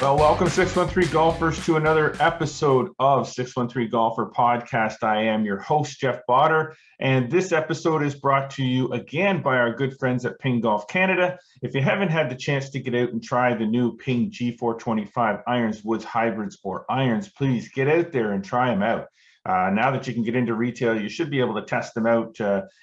Well, welcome 613 Golfers to another episode of 613 Golfer Podcast. I am your host, Jeff Botter, and this episode is brought to you again by our good friends at Ping Golf Canada. If you haven't had the chance to get out and try the new Ping G425 irons, woods, hybrids, or irons, please get out there and try them out. Now that you can get into retail, you should be able to test them out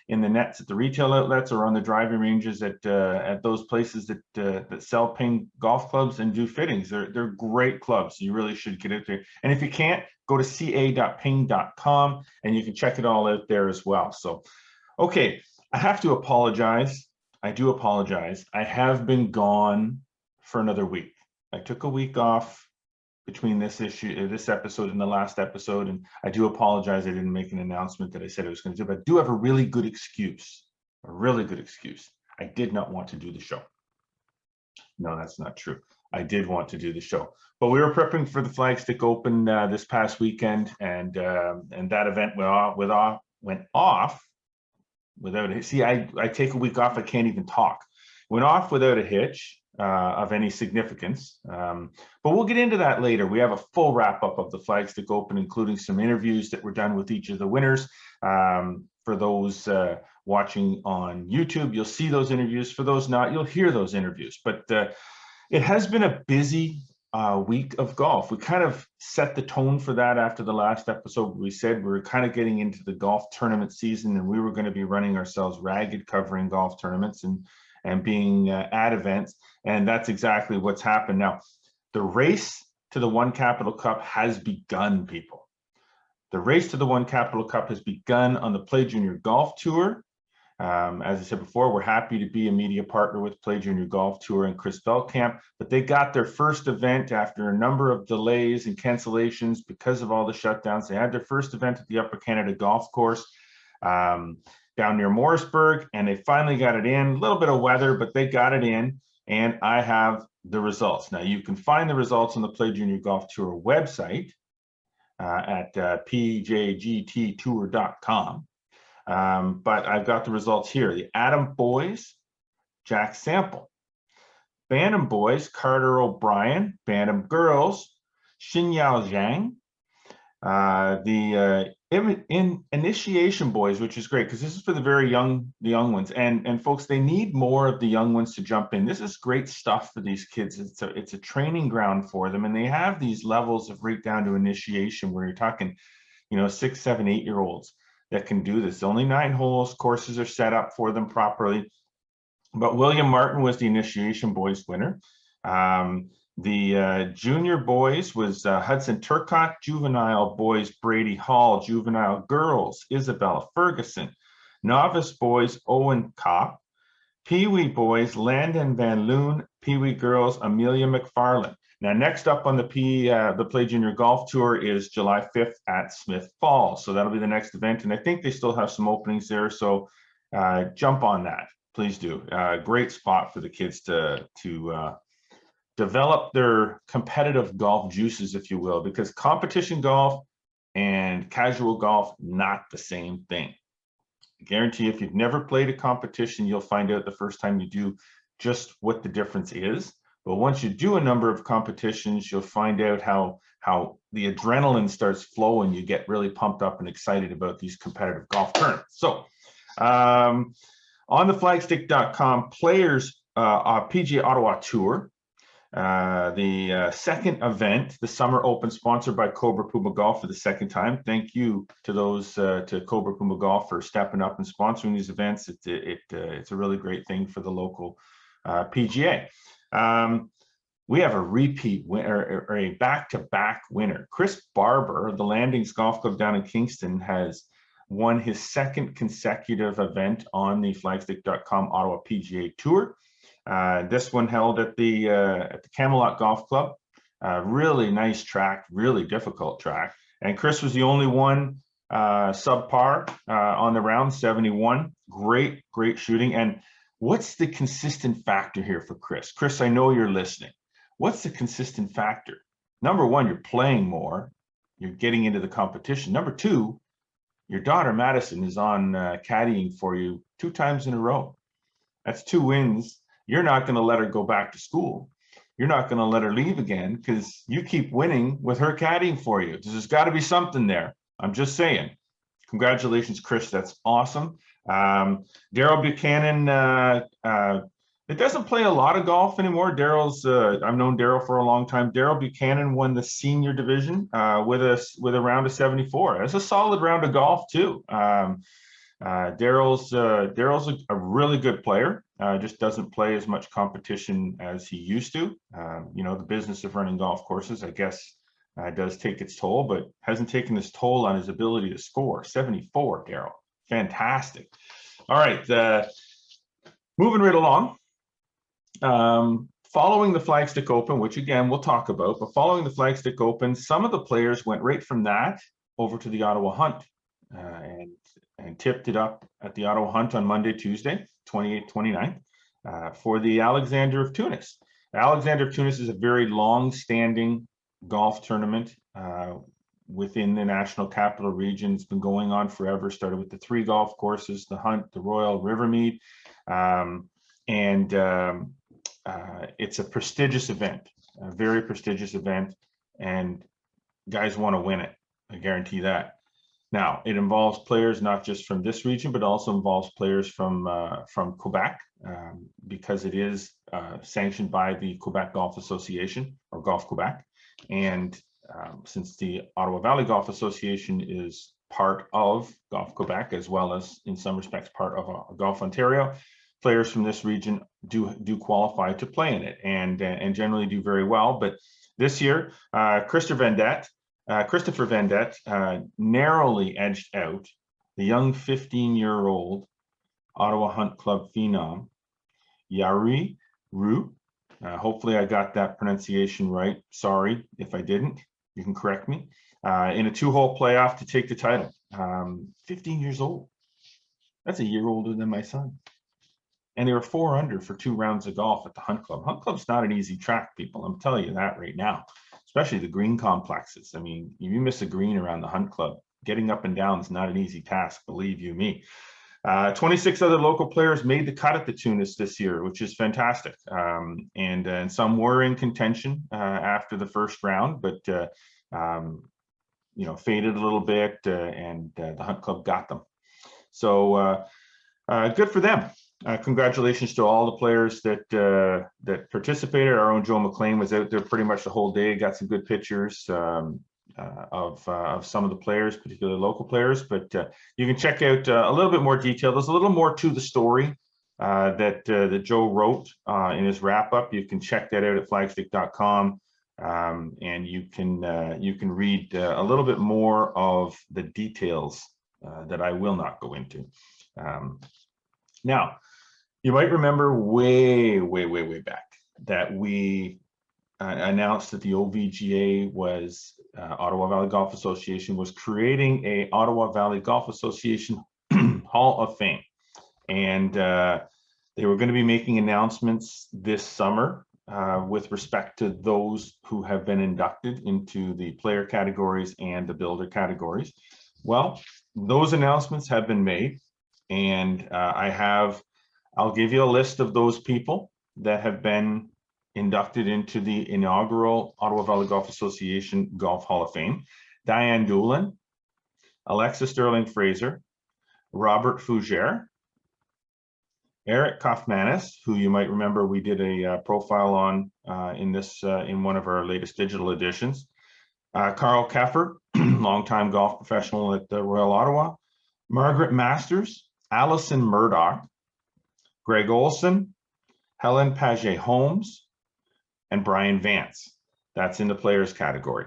in the nets at the retail outlets or on the driving ranges at those places that sell Ping golf clubs and do fittings. They're great clubs. You really should get out there. And if you can't, go to ca.ping.com and you can check it all out there as well. So, okay, I have to apologize. I do apologize. I have been gone for another week. I took a week off between this episode and the last episode, and I do apologize I didn't make an announcement that I said I was going to do, but I do have a really good excuse. I did not want to do the show. No, that's not true. I did want to do the show, but we were prepping for the Flagstick Open this past weekend, and that event went off without a. See, I take a week off. I can't even talk. Went off without a hitch of any significance, but we'll get into that later. We have a full wrap-up of the Flagstick Open, including some interviews that were done with each of the winners. For those watching on YouTube, you'll see those interviews. For those not, you'll hear those interviews. But it has been a busy week of golf. We kind of set the tone for that after the last episode. We said we were kind of getting into the golf tournament season, and we were going to be running ourselves ragged covering golf tournaments and being at events, and that's exactly what's happened. Now, the race to the One Capital Cup has begun, people. The race to the One Capital Cup has begun on the Play Junior Golf Tour. As I said before, we're happy to be a media partner with Play Junior Golf Tour and Chris Belkamp, but they got their first event after a number of delays and cancellations because of all the shutdowns. They had their first event at the Upper Canada Golf Course down near Morrisburg, and they finally got it in. A little bit of weather, but they got it in, and I have the results. Now, you can find the results on the Play Junior Golf Tour website at pjgttour.com. But I've got the results here. The Adam boys, Jack Sample. Bantam boys, Carter O'Brien. Bantam girls, Xinyao Zhang. The initiation boys, which is great because this is for the very young, the young ones, and folks, they need more of the young ones to jump in. This is great stuff for these kids. It's a training ground for them, and they have these levels of right down to initiation where you're talking, 6, 7, 8-year-olds that can do this. Only 9 holes. Courses are set up for them properly. But William Martin was the initiation boys winner. The junior boys was Hudson Turcotte, juvenile boys Brady Hall, juvenile girls Isabella Ferguson, novice boys Owen Kopp, Pee-wee boys Landon Van Loon, Pee-wee girls Amelia McFarland. Now, next up on the Play Junior Golf Tour is July 5th at Smith Falls. So that'll be the next event, and I think they still have some openings there. So jump on that, please do. Great spot for the kids to develop their competitive golf juices, if you will, because competition golf and casual golf, not the same thing. I guarantee if you've never played a competition, you'll find out the first time you do just what the difference is. But once you do a number of competitions, you'll find out how the adrenaline starts flowing. You get really pumped up and excited about these competitive golf tournaments. So on the flagstick.com players PGA Ottawa Tour, the second event, the Summer Open, sponsored by Cobra Puma Golf for the second time. Thank you to those to Cobra Puma Golf for stepping up and sponsoring these events. It's a really great thing for the local PGA. We have a repeat winner, or a back-to-back winner. Chris Barber of the Landings Golf Club down in Kingston has won his second consecutive event on the flagstick.com Ottawa PGA Tour. This one held at the Camelot Golf Club. Really nice track, really difficult track. And Chris was the only one subpar on the round, 71. Great shooting. And what's the consistent factor here for Chris? Chris, I know you're listening. What's the consistent factor? Number one, you're playing more. You're getting into the competition. Number two, your daughter Madison is on caddying for you 2 times in a row. That's 2 wins. You're not going to let her go back to school. you're not going to let her leave again because you keep winning with her caddying for you. There's got to be something there. I'm just saying. Congratulations, Chris. That's awesome. Daryl Buchanan, it doesn't play a lot of golf anymore. I've known Daryl for a long time. Daryl Buchanan won the senior division with a round of 74. That's a solid round of golf too. Daryl's a really good player. Just doesn't play as much competition as he used to. The business of running golf courses, I guess, does take its toll, but hasn't taken its toll on his ability to score. 74, Daryl. Fantastic. All right, moving right along. Following the Flagstick Open, which again we'll talk about, but following the Flagstick Open, some of the players went right from that over to the Ottawa Hunt and tipped it up at the Ottawa Hunt on Monday, Tuesday, 28th, 29th, for the Alexander of Tunis. Alexander of Tunis is a very long-standing golf tournament within the National Capital Region. It's been going on forever. Started with the 3 golf courses, the Hunt, the Royal, Rivermead, and it's a prestigious event, a very prestigious event, and guys want to win it. I guarantee that. Now, it involves players not just from this region, but also involves players from Quebec, because it is sanctioned by the Quebec Golf Association, or Golf Quebec. And since the Ottawa Valley Golf Association is part of Golf Quebec, as well as in some respects part of Golf Ontario, players from this region do qualify to play in it, and generally do very well. But this year, Christopher Vendette narrowly edged out the young 15-year-old Ottawa Hunt Club phenom, Yari Roux. Hopefully I got that pronunciation right. Sorry if I didn't. You can correct me. In a 2-hole playoff to take the title. 15 years old. That's a year older than my son. And they were 4 under for 2 rounds of golf at the Hunt Club. Hunt Club's not an easy track, people. I'm telling you that right now. Especially the green complexes. I mean, if you miss a green around the Hunt Club, getting up and down is not an easy task, believe you me. 26 other local players made the cut at the Tunis this year, which is fantastic. And some were in contention after the first round, but faded a little bit, and the Hunt Club got them. So good for them. Congratulations to all the players that participated. Our own Joe McLean was out there pretty much the whole day. Got some good pictures of some of the players, particularly local players. But you can check out a little bit more detail. There's a little more to the story that Joe wrote in his wrap up. You can check that out at flagstick.com, and you can read a little bit more of the details that I will not go into. Now, you might remember way back that we announced that the OVGA was Ottawa Valley Golf Association was creating a Ottawa Valley Golf Association Hall of Fame, and they were going to be making announcements this summer with respect to those who have been inducted into the player categories and the builder categories. Well, those announcements have been made, and I'll give you a list of those people that have been inducted into the inaugural Ottawa Valley Golf Association Golf Hall of Fame. Diane Doolin, Alexa Sterling Fraser, Robert Fougere, Eric Kaufmanis, who you might remember we did a profile on in one of our latest digital editions, Carl Keffer, longtime golf professional at the Royal Ottawa, Margaret Masters, Allison Murdoch, Greg Olson, Helen Paget-Holmes, and Brian Vance. That's in the players category.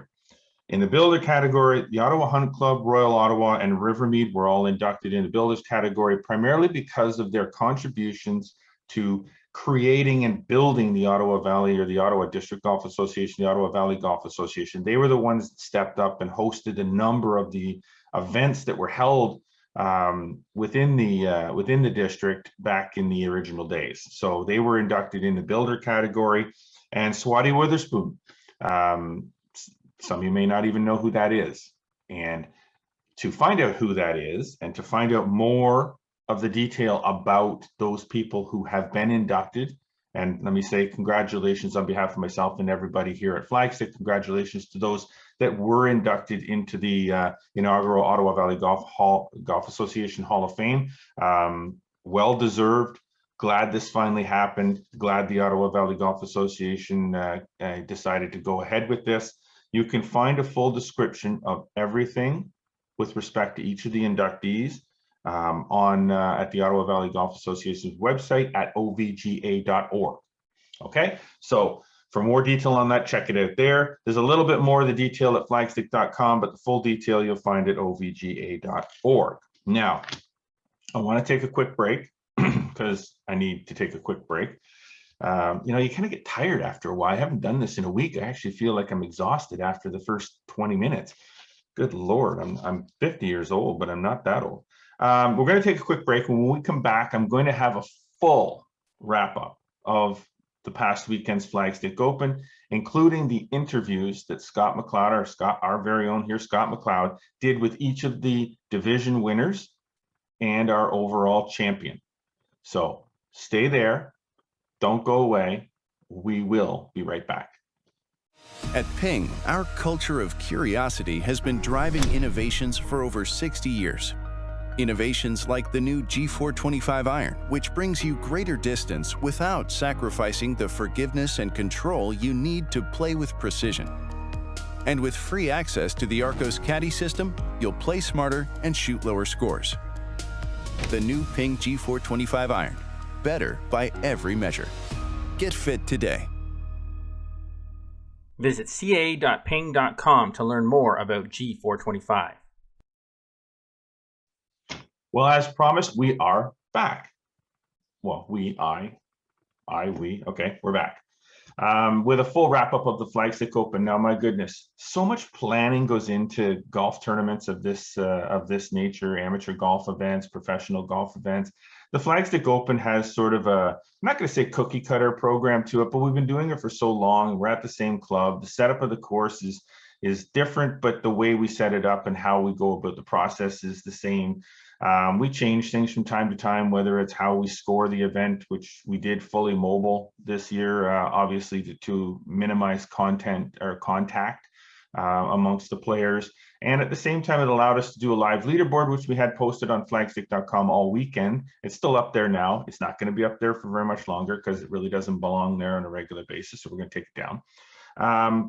In the builder category, the Ottawa Hunt Club, Royal Ottawa, and Rivermead were all inducted in the builders category, primarily because of their contributions to creating and building the Ottawa Valley, or the Ottawa District Golf Association, the Ottawa Valley Golf Association. They were the ones that stepped up and hosted a number of the events that were held within the district back in the original days. So they were inducted in the builder category. And Swati Witherspoon, some of you may not even know who that is. And to find out who that is, and to find out more of the detail about those people who have been inducted And let me say congratulations on behalf of myself and everybody here at Flagstick. Congratulations to those that were inducted into the inaugural Ottawa Valley Golf Association Hall of Fame. Well deserved. Glad this finally happened. Glad the Ottawa Valley Golf Association decided to go ahead with this. You can find a full description of everything with respect to each of the inductees at the Ottawa Valley Golf Association's website at ovga.org. Okay, so for more detail on that, check it out there. There's a little bit more of the detail at flagstick.com, but the full detail you'll find at ovga.org. Now, I want to take a quick break because I need to take a quick break. You kind of get tired after a while. I haven't done this in a week. I actually feel like I'm exhausted after the first 20 minutes. Good Lord, I'm 50 years old, but I'm not that old. We're going to take a quick break. When we come back, I'm going to have a full wrap-up of the past weekend's Flagstick Open, including the interviews that Scott MacLeod, our very own here, Scott MacLeod, did with each of the division winners and our overall champion. So stay there. Don't go away. We will be right back. At Ping, our culture of curiosity has been driving innovations for over 60 years. Innovations like the new G425 iron, which brings you greater distance without sacrificing the forgiveness and control you need to play with precision. And with free access to the Arcos Caddy system, you'll play smarter and shoot lower scores. The new Ping G425 iron, better by every measure. Get fit today. Visit ca.ping.com to learn more about G425. Well, as promised, we are back. Well, we, okay, we're back. With a full wrap-up of the Flagstick Open. Now, my goodness, so much planning goes into golf tournaments of this nature, amateur golf events, professional golf events. The Flagstick Open has sort of I'm not going to say cookie cutter program to it, but we've been doing it for so long. We're at the same club. The setup of the course is different, but the way we set it up and how we go about the process is the same. We change things from time to time, whether it's how we score the event, which we did fully mobile this year, obviously to minimize contact amongst the players. And at the same time, it allowed us to do a live leaderboard, which we had posted on flagstick.com all weekend. It's still up there now. It's not going to be up there for very much longer because it really doesn't belong there on a regular basis. So we're going to take it down.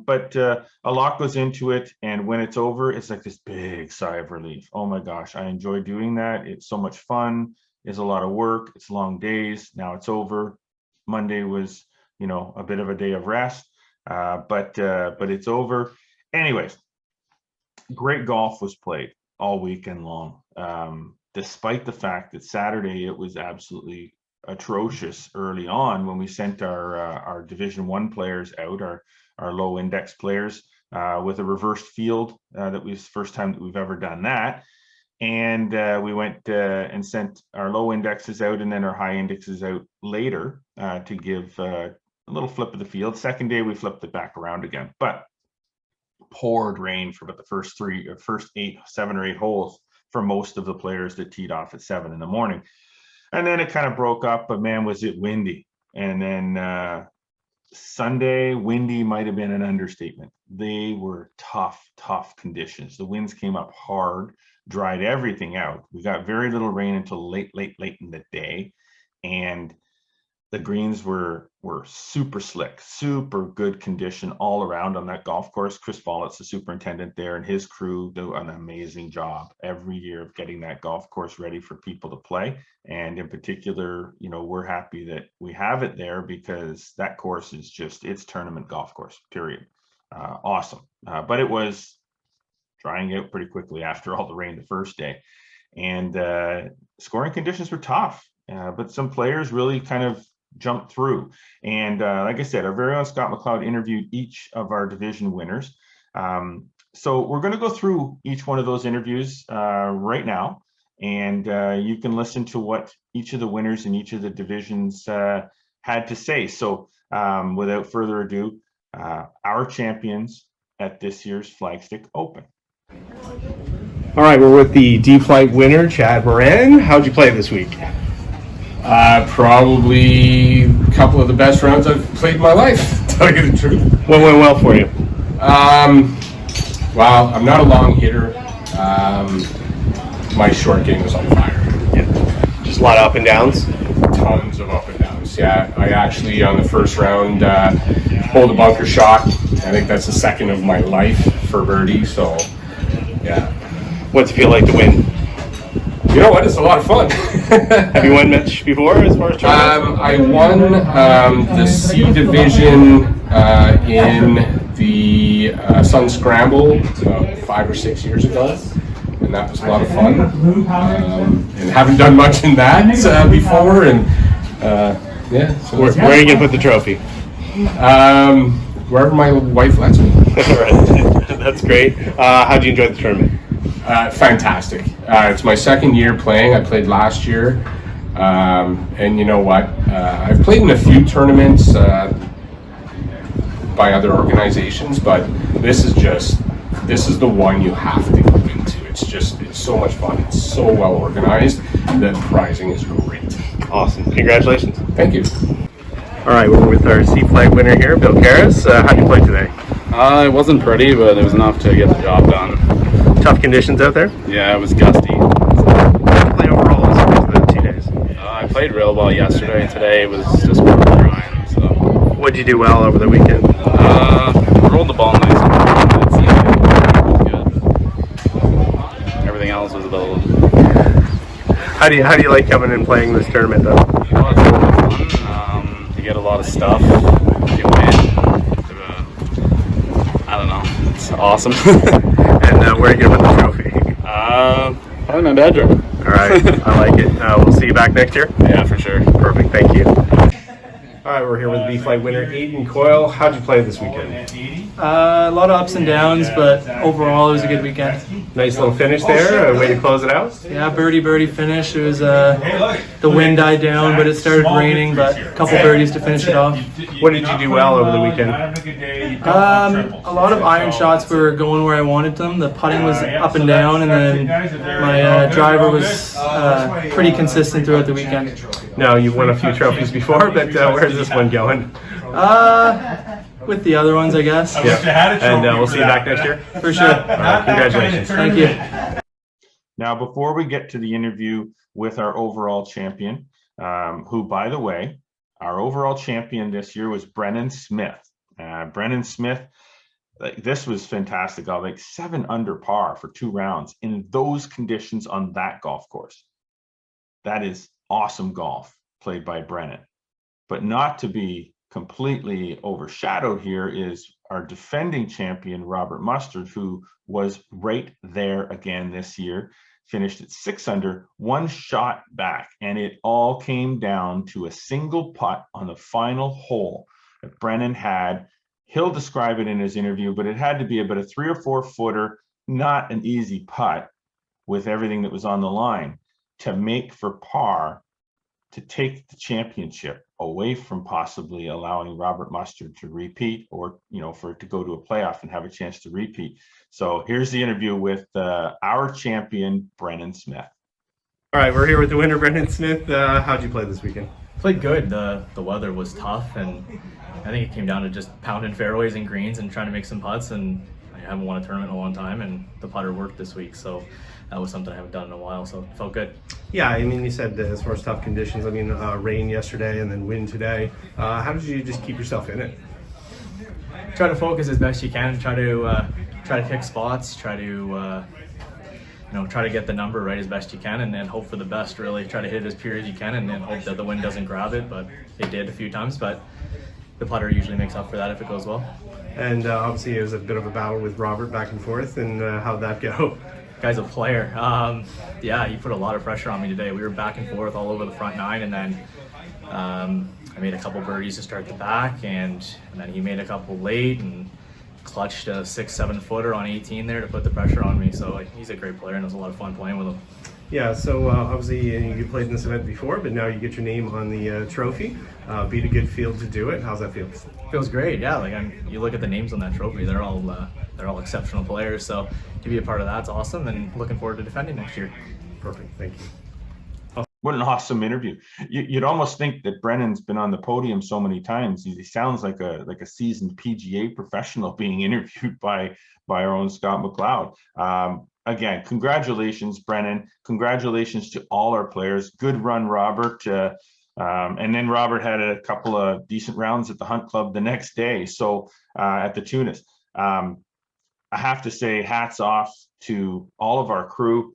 But a lot goes into it, and when it's over, it's like this big sigh of relief. Oh my gosh, I enjoy doing that. It's so much fun. It's a lot of work. It's long days. Now it's over. Monday was, a bit of a day of rest, but it's over. Anyways, great golf was played all weekend long, despite the fact that Saturday it was absolutely atrocious early on when we sent our Division I players out, our low index players with a reversed field. That was the first time that we've ever done that. And we went and sent our low indexes out and then our high indexes out later to give a little flip of the field. Second day, we flipped it back around again, but poured rain for about the first 7 or 8 holes for most of the players that teed off at 7 in the morning. And then it kind of broke up, but man, was it windy. And then Sunday, windy might have been an understatement. They were tough conditions. The winds came up hard, dried everything out. We got very little rain until late in the day. And the greens were super slick, super good condition all around on that golf course. Chris Follett's the superintendent there, and his crew do an amazing job every year of getting that golf course ready for people to play. And in particular, we're happy that we have it there because that course is it's tournament golf course, period. Awesome. But it was drying out pretty quickly after all the rain the first day. And scoring conditions were tough, but some players really kind of jumped through. And like I said, our very own Scott MacLeod interviewed each of our division winners. So we're going to go through each one of those interviews right now. And you can listen to what each of the winners in each of the divisions had to say. So without further ado, our champions at this year's Flagstick Open. All right, we're with the D-Flight winner, Chad Moran. How'd you play this week? Probably a couple of the best rounds I've played in my life, to tell you the truth. What went well for you? Well, I'm not a long hitter. My short game was on fire. Yeah. Just a lot of up and downs? Tons of up and downs, yeah. I actually, on the first round, pulled a bunker shot. I think that's the second of my life for birdie, so, yeah. What's it feel like to win? You know what? It's a lot of fun. Have you won much before as far as tournaments? I won the C division in the Sun Scramble about 5 or 6 years ago, and that was a lot of fun. And haven't done much in that before, and yeah. So where are you gonna put the trophy? Wherever my wife lets me. Right. That's great. How do you enjoy the tournament? Fantastic. It's my second year playing. I played last year. And you know what? I've played in a few tournaments by other organizations, but this is the one you have to go into. It's so much fun. It's so well organized. The pricing is great. Awesome. Congratulations. Thank you. All right, we're with our C flag winner here, Bill Karras. How'd you play today? It wasn't pretty, but it was enough to get the job done. Tough conditions out there? Yeah, it was gusty. How'd you play overall as far as the 2 days? I played real well yesterday. Today was just grind. So What'd you do well over the weekend? rolled the ball nice. It was good. Everything else was a little. How do you like coming and playing this tournament though? It's really fun. You get a lot of stuff. You win. I don't know. It's awesome. And where are you gonna put the trophy? Probably my bedroom. All right, I like it. We'll see you back next year. Yeah, for sure. Perfect, thank you. All right, we're here with the B flag winner, Aiden Coyle. How'd you play this weekend? A lot of ups and downs, but overall it was a good weekend. Nice little finish there, a way to close it out. Yeah, birdie finish. It was the wind died down, but it started raining. But a couple birdies to finish it off. What did you do well over the weekend? A lot of iron shots were going where I wanted them. The putting was up and down, and then my driver was pretty consistent throughout the weekend. No, you've won a few trophies before, but where's this one going? With the other ones, I guess. Yeah. And we'll see you back next year. For sure. Congratulations. Thank you. Now, before we get to the interview with our overall champion, who, by the way, our overall champion this year was Brennan Smith. Brennan Smith, this was fantastic. Like 7 under par for 2 rounds in those conditions on that golf course. That is awesome golf played by Brennan. But not to be completely overshadowed here is our defending champion, Robert Mustard, who was right there again this year, finished at 6 under, 1 shot back, and it all came down to a single putt on the final hole that Brennan had. He'll describe it in his interview, but it had to be about a 3 or 4 footer, not an easy putt with everything that was on the line to make for par to take the championship away from possibly allowing Robert Mustard to repeat, or for it to go to a playoff and have a chance to repeat. So here's the interview with our champion, Brennan Smith. All right, we're here with the winner, Brennan Smith. How'd you play this weekend? Played good. The weather was tough, and I think it came down to just pounding fairways and greens and trying to make some putts, and I haven't won a tournament in a long time, and the putter worked this week, so that was something I haven't done in a while, so it felt good. Yeah, I mean, you said as far as tough conditions, rain yesterday and then wind today. How did you just keep yourself in it? Try to focus as best you can, try to pick spots, try to get the number right as best you can, and then hope for the best, really. Try to hit it as pure as you can, and then hope that the wind doesn't grab it, but it did a few times, but the putter usually makes up for that if it goes well. And obviously it was a bit of a battle with Robert back and forth, and how'd that go? Guy's a player. Yeah, he put a lot of pressure on me today. We were back and forth all over the front 9, and then I made a couple birdies to start the back, and then he made a couple late and clutched a 6-7 footer on 18 there to put the pressure on me. So he's a great player, and it was a lot of fun playing with him. Yeah, so obviously you played in this event before, but now you get your name on the trophy. Beat a good field to do it. How's that feel? Feels great. Yeah, you look at the names on that trophy; they're all exceptional players. So to be a part of that's awesome, and looking forward to defending next year. Perfect. Thank you. What an awesome interview. You'd almost think that Brennan's been on the podium so many times. He sounds like a seasoned PGA professional being interviewed by our own Scott MacLeod. Again, congratulations, Brennan. Congratulations to all our players. Good run, Robert. And then Robert had a couple of decent rounds at the Hunt Club the next day. So at the Tunis, I have to say hats off to all of our crew.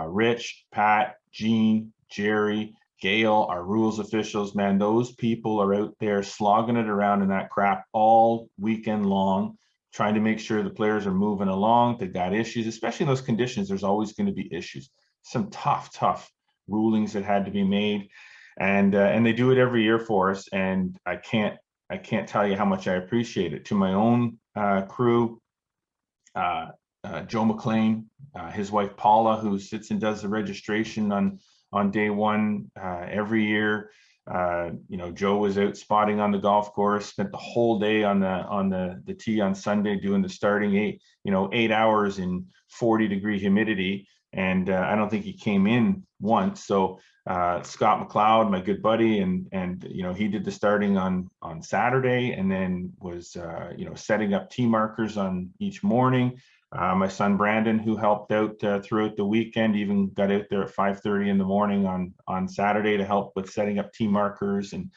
Rich, Pat, Gene, Jerry, Gail, our rules officials, man, those people are out there slogging it around in that crap all weekend long, trying to make sure the players are moving along. They got issues, especially in those conditions. There's always going to be issues. Some tough rulings that had to be made, and they do it every year for us. And I can't tell you how much I appreciate it. To my own crew, Joe McLean, his wife Paula, who sits and does the registration on day one every year. Joe was out spotting on the golf course, spent the whole day on the tee on Sunday doing the starting 8 hours in 40-degree humidity, and I don't think he came in once. So Scott MacLeod, my good buddy, and he did the starting on Saturday, and then was setting up tee markers on each morning. My son Brandon, who helped out throughout the weekend, even got out there at 5:30 in the morning on Saturday to help with setting up tee markers and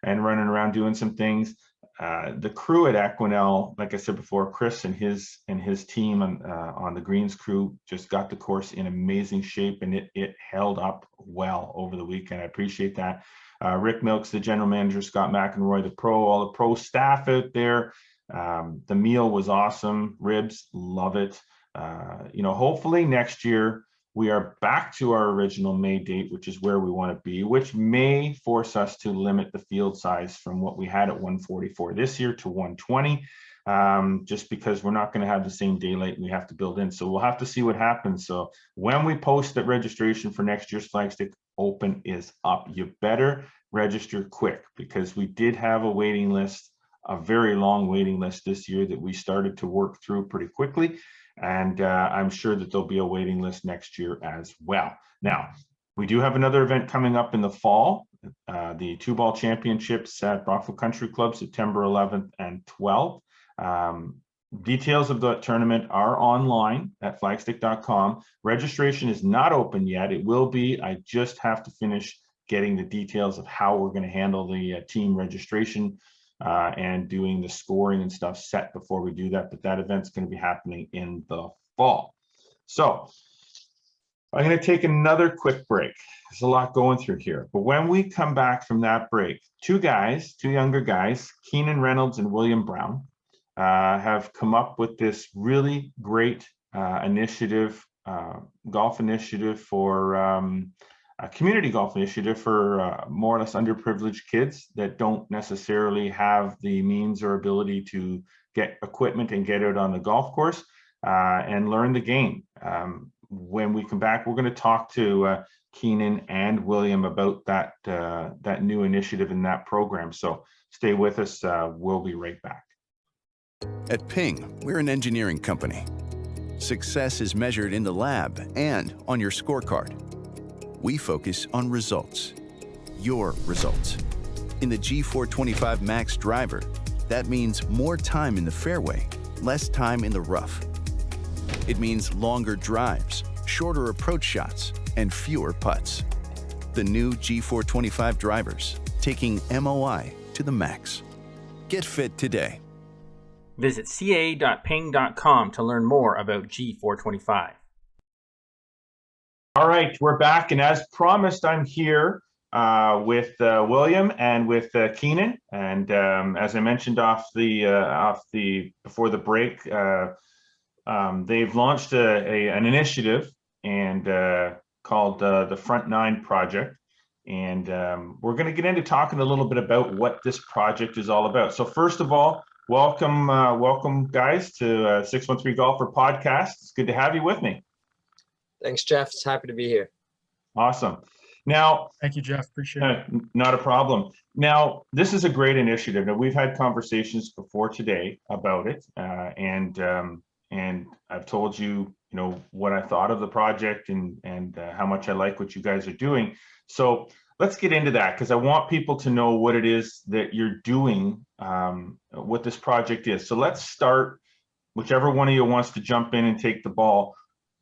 running around doing some things. The crew at Equinel, like I said before, Chris and his team on the greens crew just got the course in amazing shape, and it held up well over the weekend. I appreciate that. Rick Milks, the general manager, Scott McEnroy, the pro, all the pro staff out there. The meal was awesome. Ribs, love it. Hopefully next year we are back to our original May date, which is where we want to be, which may force us to limit the field size from what we had at 144 this year to 120, just because we're not going to have the same daylight and we have to build in. So we'll have to see what happens. So when we post that registration for next year's Flagstick Open is up, you better register quick, because we did have a waiting list, a very long waiting list this year that we started to work through pretty quickly. And I'm sure that there'll be a waiting list next year as well. Now, we do have another event coming up in the fall, the 2-ball championships at Brockville Country Club, September 11th and 12th. Details of the tournament are online at flagstick.com. Registration is not open yet. It will be. I just have to finish getting the details of how we're going to handle the team registration and doing the scoring and stuff set before we do that. But that event's going to be happening in the fall. So I'm going to take another quick break. There's a lot going through here. But when we come back from that break, two younger guys, Keenan Reynolds and William Brown, have come up with this really great initiative, golf initiative for a community golf initiative for more or less underprivileged kids that don't necessarily have the means or ability to get equipment and get out on the golf course and learn the game. When we come back, we're going to talk to Keenan and William about that new initiative in that program. So stay with us. We'll be right back. At Ping, we're an engineering company. Success is measured in the lab and on your scorecard. We focus on results, your results. In the G425 Max driver, that means more time in the fairway, less time in the rough. It means longer drives, shorter approach shots, and fewer putts. The new G425 drivers, taking MOI to the max. Get fit today. Visit ca.ping.com to learn more about G425. All right, we're back, and as promised, I'm here with William and with Keenan. And as I mentioned before the break, they've launched an initiative called the Front Nine Project, and we're going to get into talking a little bit about what this project is all about. So first of all, welcome guys to 613 Golfer podcast. It's good to have you with me. Thanks, Jeff. It's happy to be here. Awesome. Now, Thank you, Jeff. Appreciate it. Not a problem. Now, this is a great initiative. Now, we've had conversations before today about it, and and I've told you, what I thought of the project and how much I like what you guys are doing. So let's get into that, because I want people to know what it is that you're doing, what this project is. So let's start, whichever one of you wants to jump in and take the ball.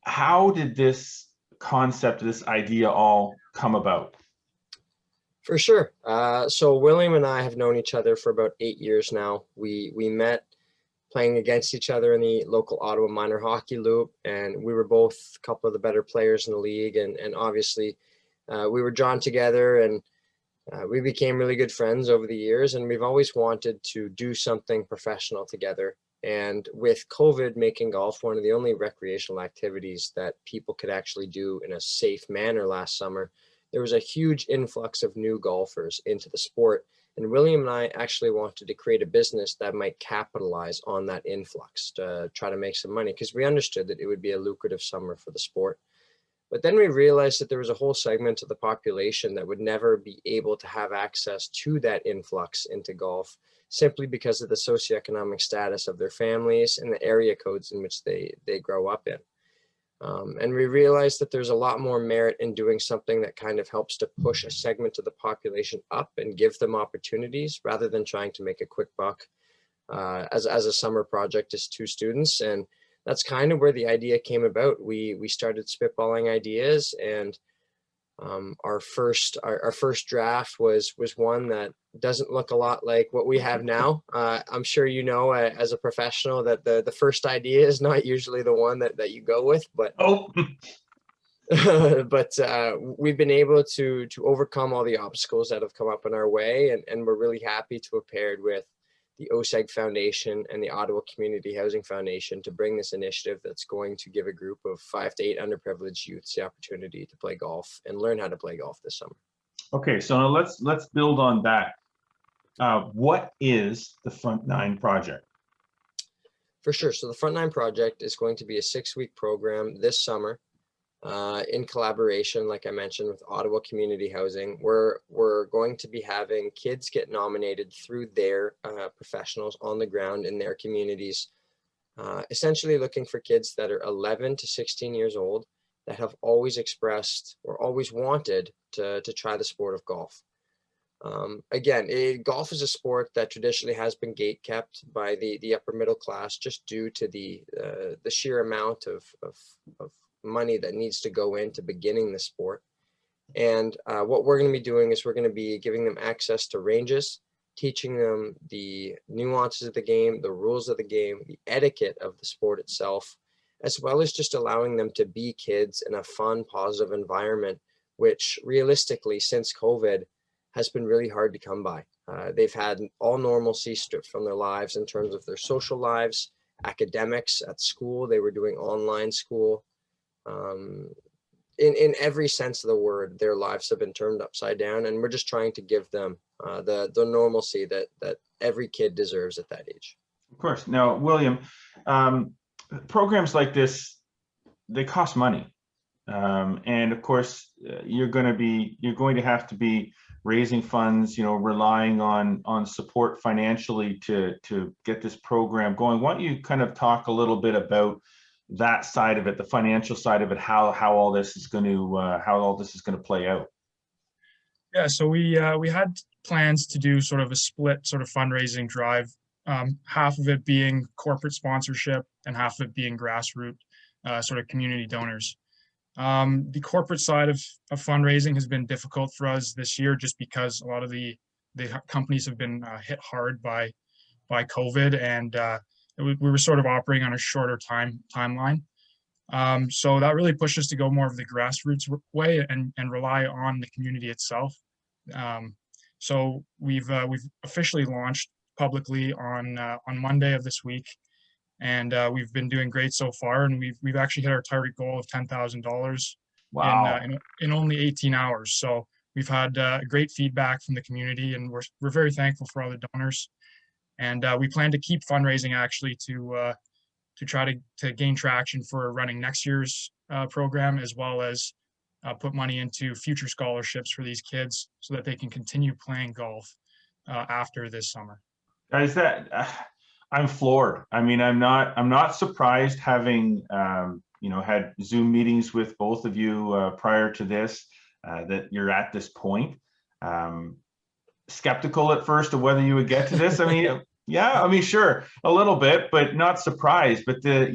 How did this concept, this idea all come about? For sure. So William and I have known each other for about 8 years now. We met playing against each other in the local Ottawa minor hockey loop, and we were both a couple of the better players in the league, and obviously we were drawn together, and we became really good friends over the years, and we've always wanted to do something professional together. And with COVID making golf one of the only recreational activities that people could actually do in a safe manner last summer, there was a huge influx of new golfers into the sport. And William and I actually wanted to create a business that might capitalize on that influx to try to make some money, because we understood that it would be a lucrative summer for the sport. But then we realized that there was a whole segment of the population that would never be able to have access to that influx into golf, simply because of the socioeconomic status of their families and the area codes in which they grow up in. And we realized that there's a lot more merit in doing something that kind of helps to push a segment of the population up and give them opportunities, rather than trying to make a quick buck as a summer project as 2 students. And that's kind of where the idea came about. We started spitballing ideas, and our first draft was one that doesn't look a lot like what we have now. I'm sure as a professional that the first idea is not usually the one that you go with, but but we've been able to overcome all the obstacles that have come up in our way, and we're really happy to have paired with the OSEG Foundation and the Ottawa Community Housing Foundation to bring this initiative that's going to give a group of 5 to 8 underprivileged youths the opportunity to play golf and learn how to play golf this summer. Okay, so now let's build on that. What is the Front 9 project? For sure. So the Front 9 project is going to be a 6-week program this summer, in collaboration, like I mentioned, with Ottawa Community Housing. We're going to be having kids get nominated through their professionals on the ground in their communities, essentially looking for kids that are 11 to 16 years old that have always expressed or always wanted to try the sport of golf. Again, golf is a sport that traditionally has been gatekept by the upper middle class, just due to the sheer amount of money that needs to go into beginning the sport. And what we're going to be doing is we're going to be giving them access to ranges, teaching them the nuances of the game, the rules of the game, the etiquette of the sport itself, as well as just allowing them to be kids in a fun, positive environment, which realistically, since COVID, has been really hard to come by. They've had all normalcy stripped from their lives in terms of their social lives, academics at school. They were doing online school. In every sense of the word, their lives have been turned upside down, and we're just trying to give them the normalcy that every kid deserves at that age. Of course. Now, William, programs like this, they cost money, and of course, you're going to have to be raising funds, relying on support financially to get this program going. Why don't you kind of talk a little bit about that side of it, the financial side of it, how all this is going to play out? Yeah, so we had plans to do sort of a split sort of fundraising drive, half of it being corporate sponsorship and half of it being grassroots sort of community donors. The corporate side of fundraising has been difficult for us this year, just because a lot of the companies have been hit hard by COVID, and we were sort of operating on a shorter timeline. So that really pushed us to go more of the grassroots way and rely on the community itself. So we've officially launched publicly on Monday of this week, and we've been doing great so far. And we've actually hit our target goal of $10,000 in only 18 hours. So we've had great feedback from the community, and we're very thankful for all the donors. And we plan to keep fundraising actually to try to gain traction for running next year's program, as well as put money into future scholarships for these kids so that they can continue playing golf after this summer. Guys, I'm floored. I mean, I'm not surprised, having had Zoom meetings with both of you prior to this, that you're at this point. Skeptical at first of whether you would get to this. I mean, yeah, I mean, sure, a little bit, but not surprised. But the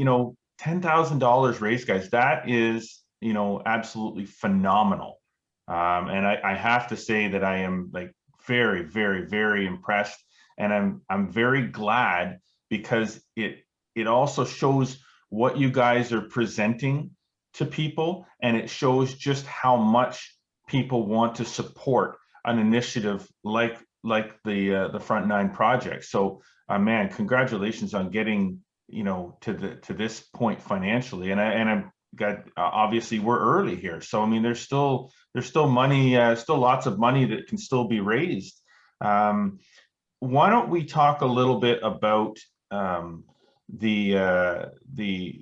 $10,000 raised, guys, that is absolutely phenomenal. And I have to say that I am like very, very, very impressed, and I'm very glad, because it also shows what you guys are presenting to people, and it shows just how much people want to support an initiative like the Front Nine project. So man, congratulations on getting to this point financially. And I'm got obviously we're early here, so I mean there's still money, still lots of money that can still be raised. Why don't we talk a little bit about the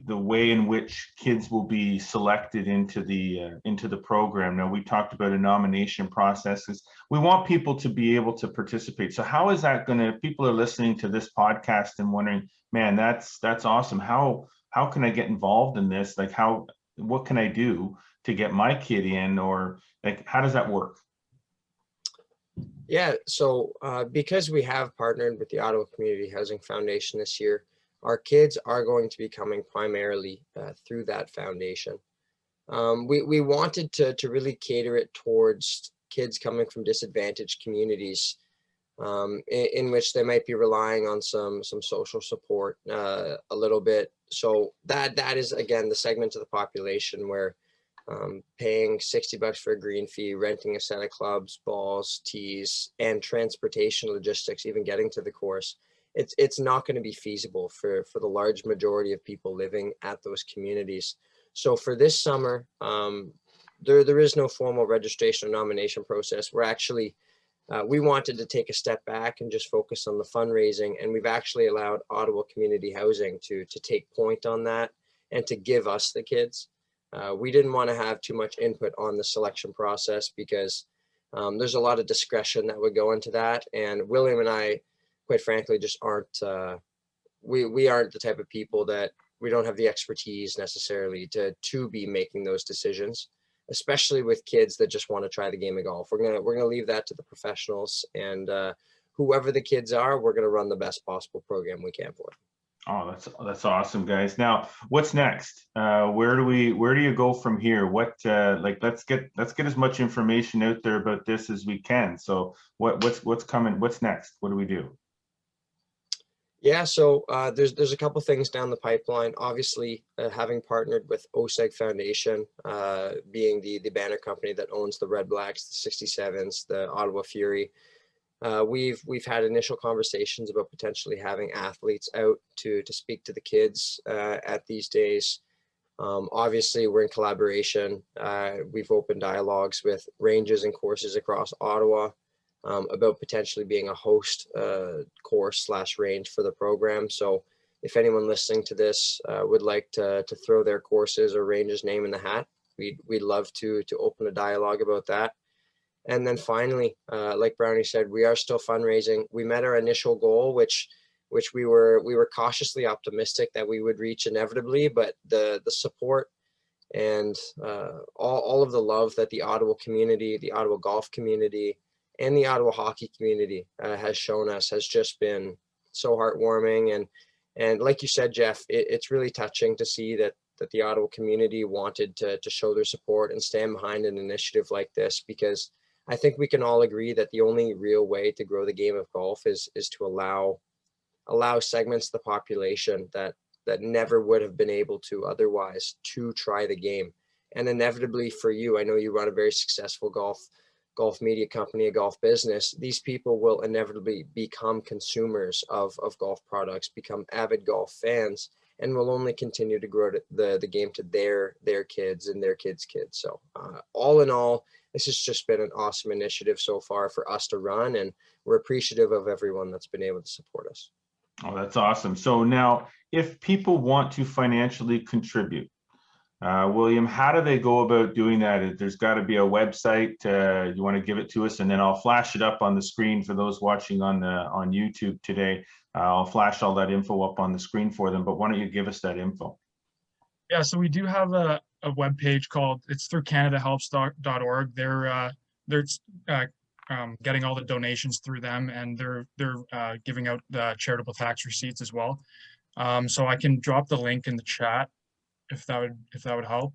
way in which kids will be selected into the program? Now, we talked about a nomination process. We want people to be able to participate. So how is that going to, if people are listening to this podcast and wondering, man, that's awesome, how can I get involved in this? Like, what can I do to get my kid in, or like, how does that work? Yeah, so because we have partnered with the Ottawa Community Housing Foundation this year, our kids are going to be coming primarily through that foundation. We wanted to really cater it towards kids coming from disadvantaged communities, in which they might be relying on some social support a little bit. So that is, again, the segment of the population where paying $60 for a green fee, renting a set of clubs, balls, tees, and transportation logistics, even getting to the course, it's not going to be feasible for the large majority of people living at those communities. So for this summer, there is no formal registration or nomination process. We're actually, we wanted to take a step back and just focus on the fundraising, and we've actually allowed Ottawa Community Housing to take point on that and to give us the kids. We didn't want to have too much input on the selection process, because there's a lot of discretion that would go into that. And William and I, quite frankly, just aren't, we aren't the type of people that, we don't have the expertise necessarily to be making those decisions, especially with kids that just want to try the game of golf. We're gonna leave that to the professionals, and whoever the kids are, we're gonna run the best possible program we can for them. Oh, that's awesome, guys. Now, what's next? Where do you go from here? What let's get as much information out there about this as we can. So what's coming? What's next? What do we do? Yeah, so there's a couple things down the pipeline. Obviously, having partnered with OSEG Foundation, being the banner company that owns the Red Blacks, the 67s, the Ottawa Fury. We've had initial conversations about potentially having athletes out to speak to the kids at these days. Obviously, we're in collaboration. We've opened dialogues with ranges and courses across Ottawa about potentially being a host course / range for the program. So if anyone listening to this would like to throw their courses or ranges name in the hat, we'd love to open a dialogue about that. And then finally, like Brownie said, we are still fundraising. We met our initial goal, which we were cautiously optimistic that we would reach inevitably, but the support and all of the love that the Ottawa community, the Ottawa golf community, and the Ottawa hockey community has shown us has just been so heartwarming. And like you said, Jeff, it's really touching to see that the Ottawa community wanted to show their support and stand behind an initiative like this, because I think we can all agree that the only real way to grow the game of golf is to allow segments of the population that never would have been able to otherwise to try the game. And inevitably for you, I know you run a very successful golf media company, a golf business. These people will inevitably become consumers of golf products, become avid golf fans, and will only continue to grow the game to their kids and their kids' kids. So all in all, this has just been an awesome initiative so far for us to run, and we're appreciative of everyone that's been able to support us. Oh, that's awesome. So now, if people want to financially contribute, William, how do they go about doing that? There's got to be a website. You want to give it to us, and then I'll flash it up on the screen for those watching on YouTube today. I'll flash all that info up on the screen for them, but why don't you give us that info? Yeah, so we do have a web page called, it's through canadahelps.org. They're getting all the donations through them, and they're giving out the charitable tax receipts as well. So I can drop the link in the chat if that would help.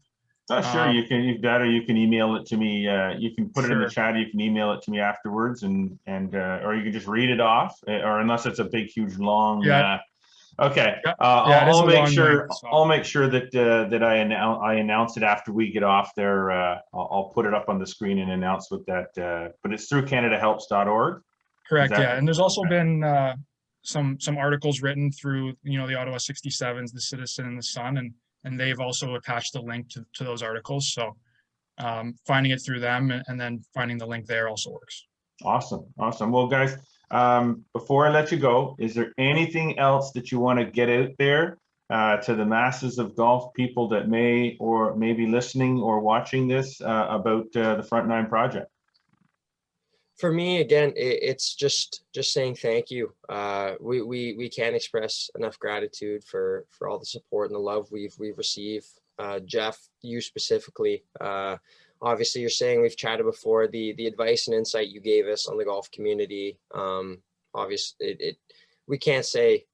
Sure, you can or you can email it to me. You can put it in the Sure. chat. You can email it to me afterwards, and or you can just read it off, or unless it's a big, huge, long. Yeah. Okay. Yeah, it is I'll a make long sure. link, so. I'll make sure that I announce it after we get off there. I'll put it up on the screen and announce with that. But it's through CanadaHelps.org. Correct. that- Yeah, and there's also okay. been some articles written through the Ottawa 67s, the Citizen, and the Sun, and they've also attached the link to those articles. So finding it through them and then finding the link there also works. Awesome. Well, guys, before I let you go, is there anything else that you want to get out there to the masses of golf people that may be listening or watching this about the Front Nine project? For me, again, it's just saying thank you. We can't express enough gratitude for all the support and the love we've received. Jeff, you specifically, obviously you're saying, we've chatted before, the advice and insight you gave us on the golf community. Obviously we can't say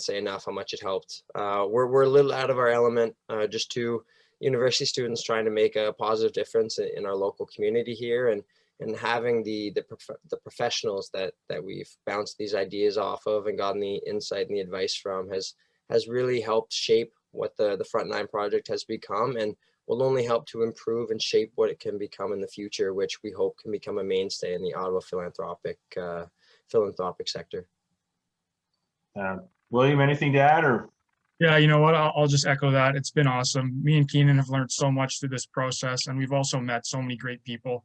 enough how much it helped. We're a little out of our element, just two university students trying to make a positive difference in our local community here, and having the professionals that we've bounced these ideas off of and gotten the insight and the advice from has really helped shape what the Front Nine project has become, and will only help to improve and shape what it can become in the future, which we hope can become a mainstay in the Ottawa philanthropic sector. William, anything to add? Or Yeah, you know what? I'll just echo that. It's been awesome. Me and Keenan have learned so much through this process, and we've also met so many great people.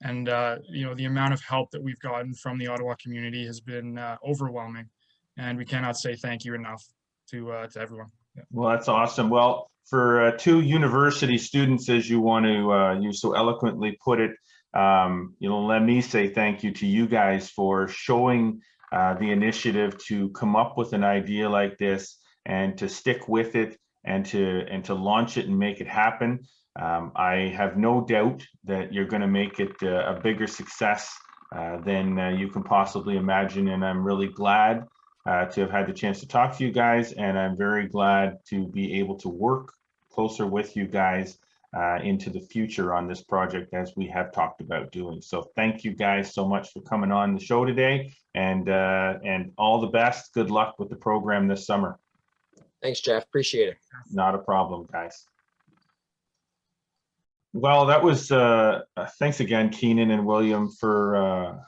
And the amount of help that we've gotten from the Ottawa community has been overwhelming, and we cannot say thank you enough to everyone. Yeah. Well, that's awesome. Well, for two university students, as you want to you so eloquently put it, let me say thank you to you guys for showing the initiative to come up with an idea like this and to stick with it and to launch it and make it happen. I have no doubt that you're going to make it a bigger success than you can possibly imagine, and I'm really glad to have had the chance to talk to you guys, and I'm very glad to be able to work closer with you guys into the future on this project, as we have talked about doing. So thank you guys so much for coming on the show today, and all the best. Good luck with the program this summer. Thanks, Jeff. Appreciate it. Not a problem, guys. Well, that was thanks again, Keenan and William, for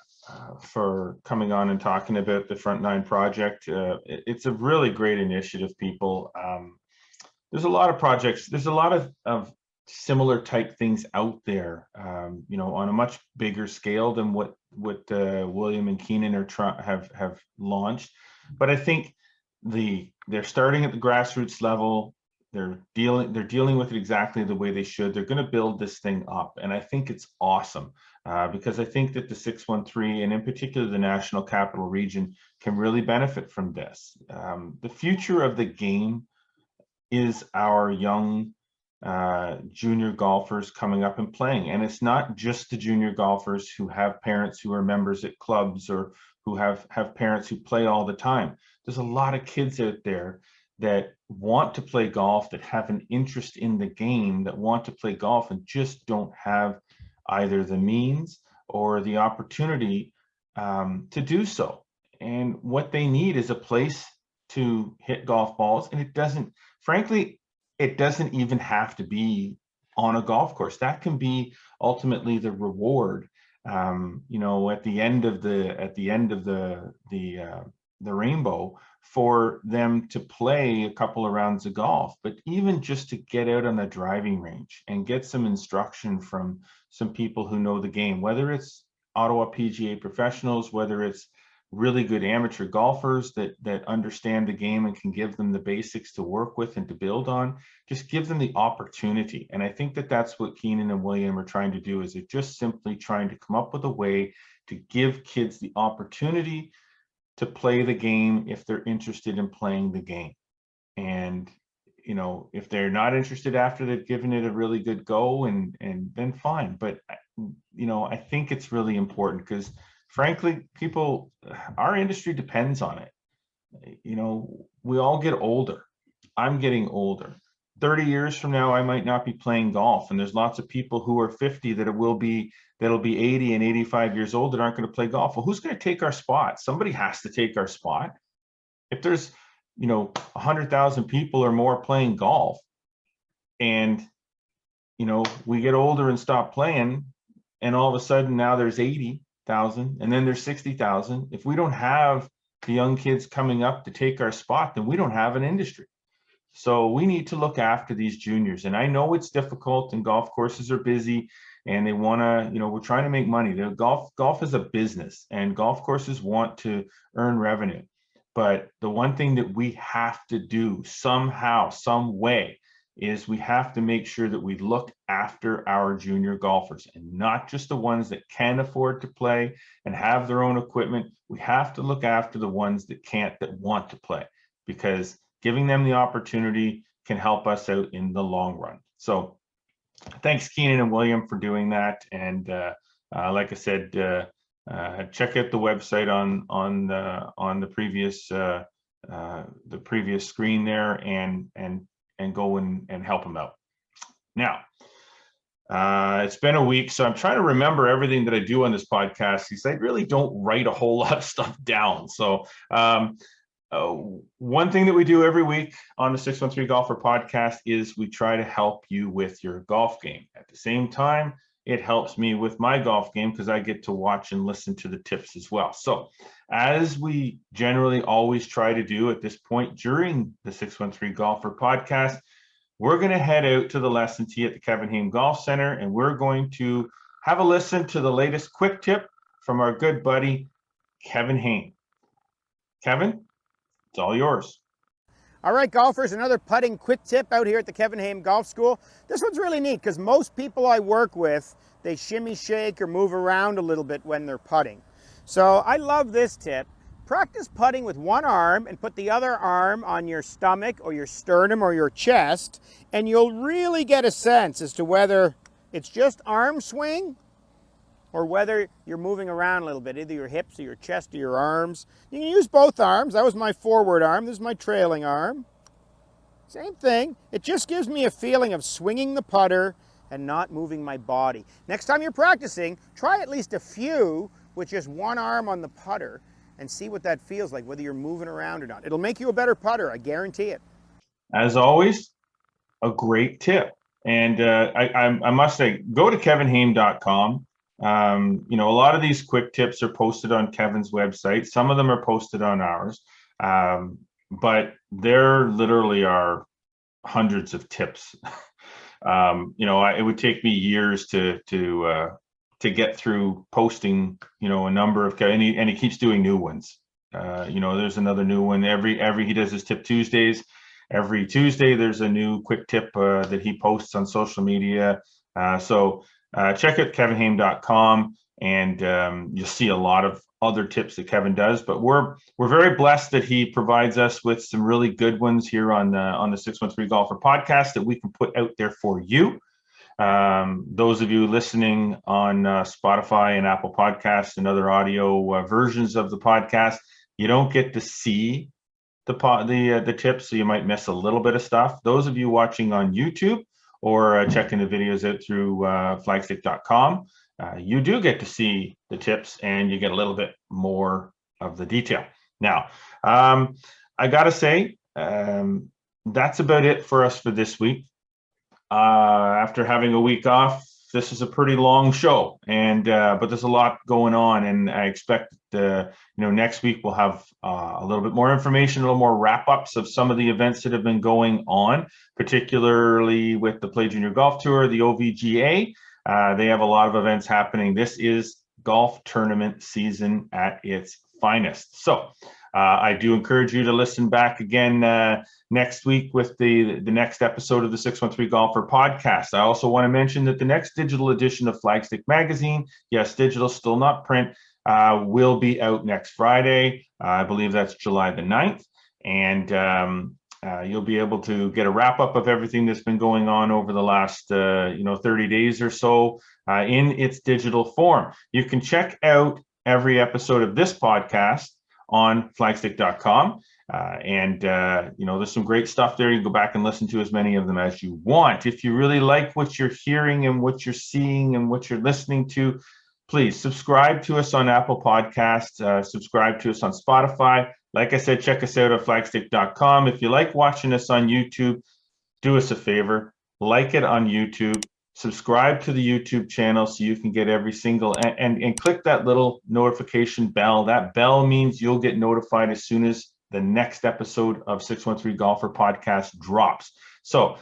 coming on and talking about the Front Nine project. It's a really great initiative, people. There's a lot of projects. There's a lot of similar type things out there, on a much bigger scale than what William and Keenan have launched. But I think they're starting at the grassroots level. They're dealing with it exactly the way they should. They're going to build this thing up, and I think it's awesome because I think that the 613 and in particular the National Capital Region can really benefit from this. The future of the game is our young junior golfers coming up and playing, and it's not just the junior golfers who have parents who are members at clubs or who have parents who play all the time. There's a lot of kids out there that want to play golf, that have an interest in the game, that want to play golf and just don't have either the means or the opportunity to do so. And what they need is a place to hit golf balls. And it doesn't even have to be on a golf course. That can be ultimately the reward, at the end of the rainbow, for them to play a couple of rounds of golf, but even just to get out on the driving range and get some instruction from some people who know the game, whether it's Ottawa PGA professionals, whether it's really good amateur golfers that understand the game and can give them the basics to work with and to build on. Just give them the opportunity. And I think that that's what Keenan and William are trying to do, is they're just simply trying to come up with a way to give kids the opportunity to play the game if they're interested in playing the game. And, you know, if they're not interested after they've given it a really good go, and then fine. But, you know, I think it's really important because frankly, people, our industry depends on it. You know, we all get older. I'm getting older. 30 years from now, I might not be playing golf. And there's lots of people who are 50 that'll be 80 and 85 years old that aren't going to play golf. Well, who's going to take our spot? Somebody has to take our spot. If there's, you know, 100,000 people or more playing golf, and, you know, we get older and stop playing, and all of a sudden now there's 80,000 and then there's 60,000. If we don't have the young kids coming up to take our spot, then we don't have an industry. So we need to look after these juniors. And I know it's difficult, and golf courses are busy, and they want to, you know, we're trying to make money. Golf is a business, and golf courses want to earn revenue. But the one thing that we have to do somehow, some way, is we have to make sure that we look after our junior golfers, and not just the ones that can afford to play and have their own equipment. We have to look after the ones that can't, that want to play, because giving them the opportunity can help us out in the long run. So thanks, Keenan and William, for doing that. And like I said, check out the website on the previous screen there, and go and help them out. Now, it's been a week, so I'm trying to remember everything that I do on this podcast, because I really don't write a whole lot of stuff down. So one thing that we do every week on the 613 Golfer podcast is we try to help you with your golf game. At the same time, it helps me with my golf game, because I get to watch and listen to the tips as well. So as we generally always try to do at this point during the 613 Golfer podcast, we're going to head out to the lesson tee at the Kevin Haim Golf Center, and we're going to have a listen to the latest quick tip from our good buddy, Kevin Haim. Kevin, it's all yours. All right, golfers, another putting quick tip out here at the Kevin Haim Golf School. This one's really neat because most people I work with, they shimmy, shake, or move around a little bit when they're putting. So I love this tip. Practice putting with one arm and put the other arm on your stomach or your sternum or your chest, and you'll really get a sense as to whether it's just arm swing or whether you're moving around a little bit, either your hips or your chest or your arms. You can use both arms. That was my forward arm. This is my trailing arm. Same thing. It just gives me a feeling of swinging the putter and not moving my body. Next time you're practicing, try at least a few with just one arm on the putter and see what that feels like, whether you're moving around or not. It'll make you a better putter, I guarantee it. As always, a great tip. And I must say, go to kevinhaim.com. You know, a lot of these quick tips are posted on Kevin's website. Some of them are posted on ours, but there literally are hundreds of tips. You know, it would take me years to get through posting, you know, a number of, and he keeps doing new ones. You know, there's another new one he does his Tip Tuesdays. Every Tuesday there's a new quick tip that he posts on social media. So check out kevinhaim.com, and you'll see a lot of other tips that Kevin does. But we're very blessed that he provides us with some really good ones here on the 613 Golfer podcast that we can put out there for you. Those of you listening on Spotify and Apple Podcasts and other audio versions of the podcast, you don't get to see the tips, so you might miss a little bit of stuff. Those of you watching on YouTube or checking the videos out through flagstick.com, you do get to see the tips, and you get a little bit more of the detail. Now, I gotta say, that's about it for us for this week. After having a week off, this is a pretty long show, and but there's a lot going on, and I expect next week we'll have a little bit more information, a little more wrap-ups of some of the events that have been going on, particularly with the Play Junior Golf Tour, the OVGA. They have a lot of events happening. This is golf tournament season at its finest. So I do encourage you to listen back again next week with the next episode of the 613 Golfer podcast. I also want to mention that the next digital edition of Flagstick magazine, yes, digital, still not print, will be out next Friday. I believe that's July the 9th. And you'll be able to get a wrap up of everything that's been going on over the last 30 days or so in its digital form. You can check out every episode of this podcast on flagstick.com. There's some great stuff there. You can go back and listen to as many of them as you want. If you really like what you're hearing and what you're seeing and what you're listening to, please subscribe to us on Apple Podcasts, subscribe to us on Spotify. Like I said, check us out at flagstick.com. If you like watching us on YouTube, do us a favor, like it on YouTube, subscribe to the YouTube channel so you can get every single, and click that little notification bell. That bell means you'll get notified as soon as the next episode of 613 Golfer podcast drops. So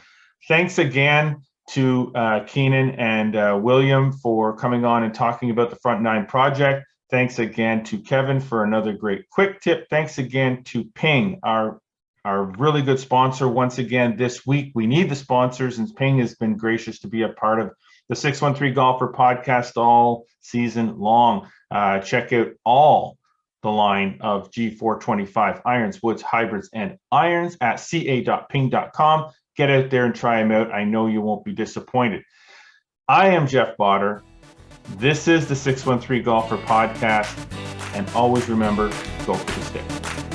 thanks again to Keenan and William for coming on and talking about the Front Nine project. Thanks again to Kevin for another great quick tip. Thanks again to Ping, our really good sponsor. Once again, this week, we need the sponsors, and Ping has been gracious to be a part of the 613 Golfer podcast all season long. Check out all the line of G425 irons, woods, hybrids, and irons at ca.ping.com. Get out there and try them out. I know you won't be disappointed. I am Jeff Botter. This is the 613 Golfer podcast. And always remember, go for the stick.